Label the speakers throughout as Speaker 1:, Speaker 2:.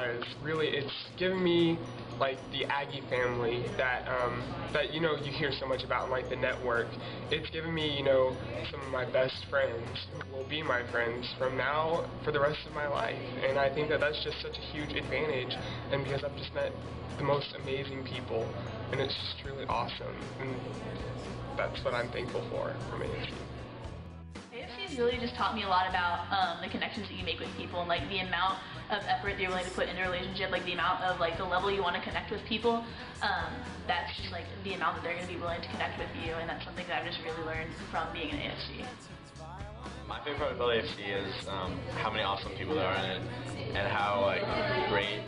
Speaker 1: because really it's given me like the Aggie family that that you hear so much about in like the network. It's given me some of my best friends who will be my friends from now for the rest of my life, and I think that that's just such a huge advantage, and because I've just met the most amazing people, and it's just really awesome, and that's what I'm thankful for from AFC.
Speaker 2: AFC's really just taught me a lot about the connections that you make with people, and like the amount of effort that you're willing to put into a relationship, like the amount of like the level you want to connect with people. That's just like the amount that they're going to be willing to connect with you, and that's something that I've just really learned from being in AFC.
Speaker 3: My favorite part about AFC is how many awesome people there are in it, and how like great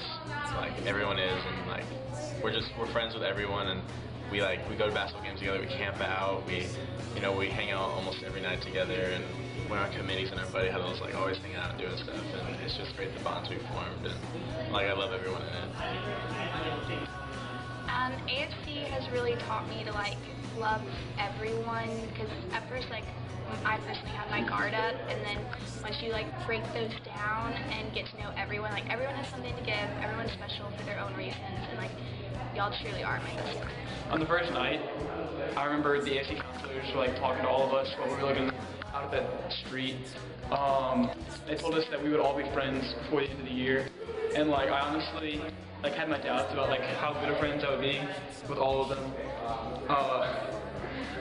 Speaker 3: like everyone is, and like we're friends with everyone, and we go to basketball games together, we camp out, we hang out almost every night together, and we're on committees, and our buddy huddles like always hanging out and doing stuff, and it's just great the bonds we formed, and like I love everyone in it.
Speaker 4: AFC has really taught me to like love everyone, because at first I personally had my guard up, and then once you like break those down and get to know everyone, like everyone has something to give, everyone's special for their own reasons, and like y'all truly are my best friends.
Speaker 5: On the first night, I remember the AFC counselors were like talking to all of us while we were looking out of that street. They told us that we would all be friends before the end of the year, and like I honestly like had my doubts about like how good of friends I would be with all of them.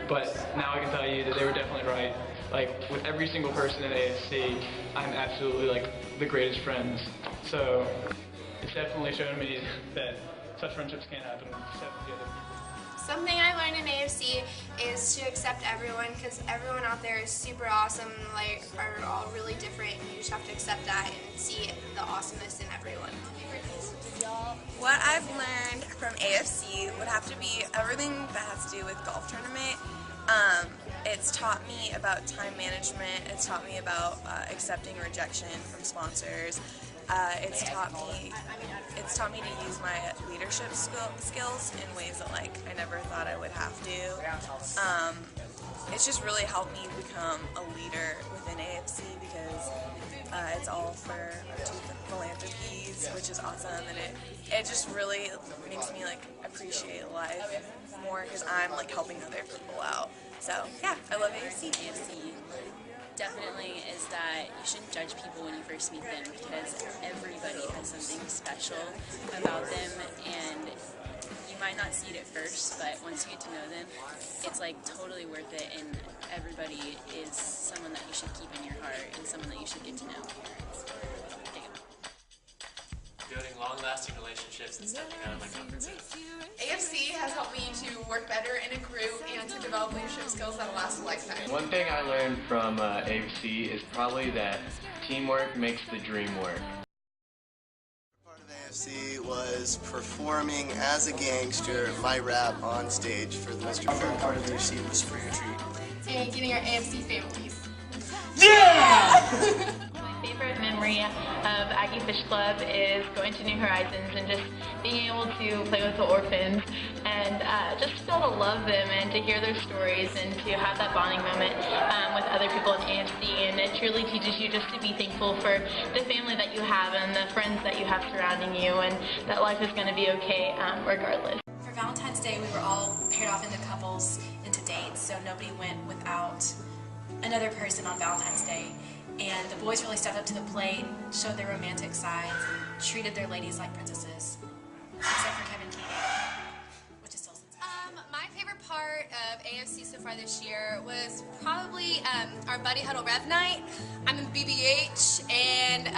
Speaker 5: But now I can tell you that they were definitely right. Like with every single person in AFC, I'm absolutely like the greatest friends. So it's definitely shown me that such friendships can happen with other people.
Speaker 6: Something I learned in AFC is to accept everyone, because everyone out there is super awesome, like are all really different, and you just have to accept that and see the awesomeness in everyone.
Speaker 7: What I've learned from AFC would have to be everything that has to do with golf tournament. It's taught me about time management, it's taught me about accepting rejection from sponsors. It's taught me to use my leadership skills in ways that like I never thought I would have to. It's just really helped me become a leader within AFC, because it's all for our two philanthropies, which is awesome, and it just really makes me like appreciate life more, because I'm like helping other people out. So yeah, I love AFC.
Speaker 8: AFC definitely is that you shouldn't judge people when you first meet them, because everybody has something special about them, and you might not see it at first, but once you get to know them, it's like totally worth it, and everybody is someone that you should keep in your heart and someone that you should get to know.
Speaker 9: Building long-lasting relationships and stepping out of my comfort zone.
Speaker 10: AFC has helped me to work better in a group and to develop leadership skills that will last a lifetime.
Speaker 11: One thing I learned from AFC is probably that teamwork makes the dream work.
Speaker 12: Part of AFC was performing as a gangster my rap on stage for the most important part of AFC was Spring Retreat.
Speaker 10: And getting our AFC families.
Speaker 2: Yeah! My favorite memory of Aggie Fish Club is going to New Horizons and just being able to play with the orphans and just to be able to love them and to hear their stories and to have that bonding moment with other people in AFC. And it truly teaches you just to be thankful for the family that you have and the friends that you have surrounding you, and that life is going to be okay regardless.
Speaker 13: For Valentine's Day, we were all paired off into couples, into dates, so nobody went without another person on Valentine's Day. And the boys really stepped up to the plate, showed their romantic sides, and treated their ladies like princesses. Except for Kevin Keating, which is still sensitive.
Speaker 6: My favorite part of AFC so far this year was probably our Buddy Huddle Rev Night. I'm in BBH, and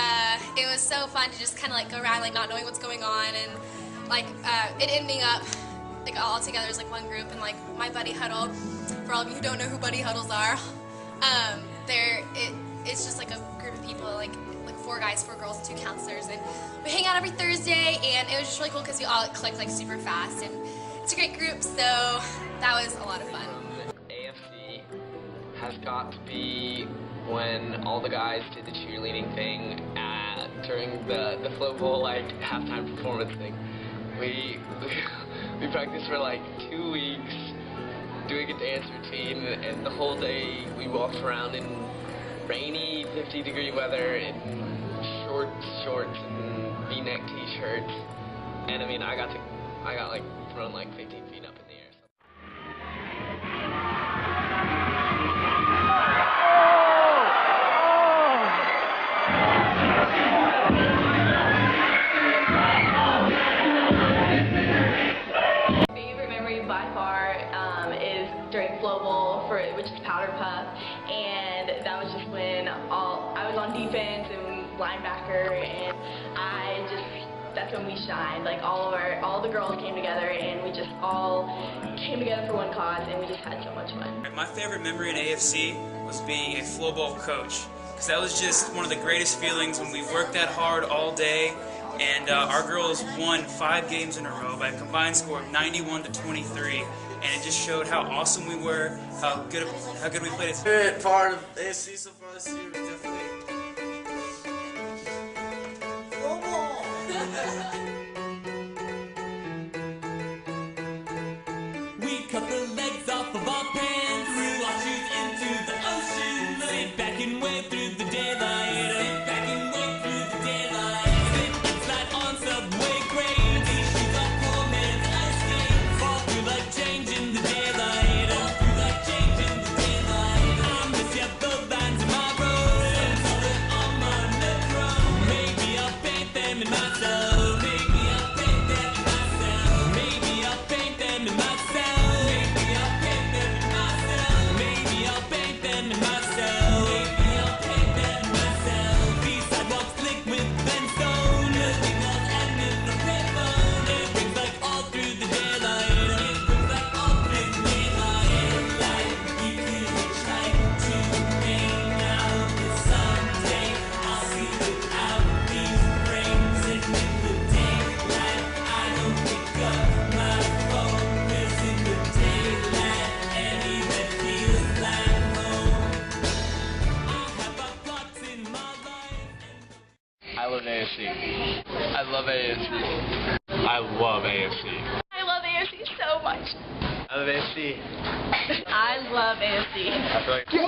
Speaker 6: it was so fun to just kind of like go around like not knowing what's going on, and like it ending up like all together as like one group, and like my Buddy Huddle. For all of you who don't know who Buddy Huddles are, it's just like a group of people, like 4 guys, 4 girls, and 2 counselors, and we hang out every Thursday, and it was just really cool because we all clicked like super fast, and it's a great group, so that was a lot of fun.
Speaker 14: AFC has got to be when all the guys did the cheerleading thing during the Flow Bowl like halftime performance thing. We practiced for like 2 weeks doing a dance routine, and the whole day we walked around in rainy 50-degree weather in shorts and V-neck T-shirts, and I mean I got like thrown like 15 feet up in the air.
Speaker 2: Favorite memory by far is during Flow Bowl, which is Powder Puff, and that was just when I was on defense and linebacker, and that's when we shined. Like all the girls came together, and we just all came together for one cause, and we just had so much fun.
Speaker 15: My favorite memory in AFC was being a Flow Bowl coach, because that was just one of the greatest feelings when we worked that hard all day, and our girls won 5 games in a row by a combined score of 91-23, and it just showed how awesome we were, how good we played.
Speaker 12: Favorite part of AFC so far this year was definitely Flow Bowl.
Speaker 16: We cut the legs off of our pants, threw our shoes into the ocean, sit back and wait through the daylight, sit back and wait through the daylight, sit and slide on subway grades, these shoes are poor man's ice skates, fall through like change in the daylight, fall through like change in the daylight. I miss yellow lines in my road, some solid on my nechrome, maybe I'll paint them in myself, maybe I'll paint them in myself, maybe I'll paint them in myself. Maybe I'll paint them in myself. Maybe I'll paint them in myself. These sidewalks slick with brimstone, the signals end in the payphone. It rings like all through the daylight. It rings like all through the daylight. Like you could hitchhike to Maine now, but someday I'll see without these frames. And in the daylight, I don't pick up my phone. 'Cause in the daylight, any that feels like home. I have our clocks in my life.
Speaker 11: I love AFC. I love AFC. I love AFC.
Speaker 2: I love AFC so much.
Speaker 11: I love AFC.
Speaker 2: I love AFC.
Speaker 11: I feel like
Speaker 16: We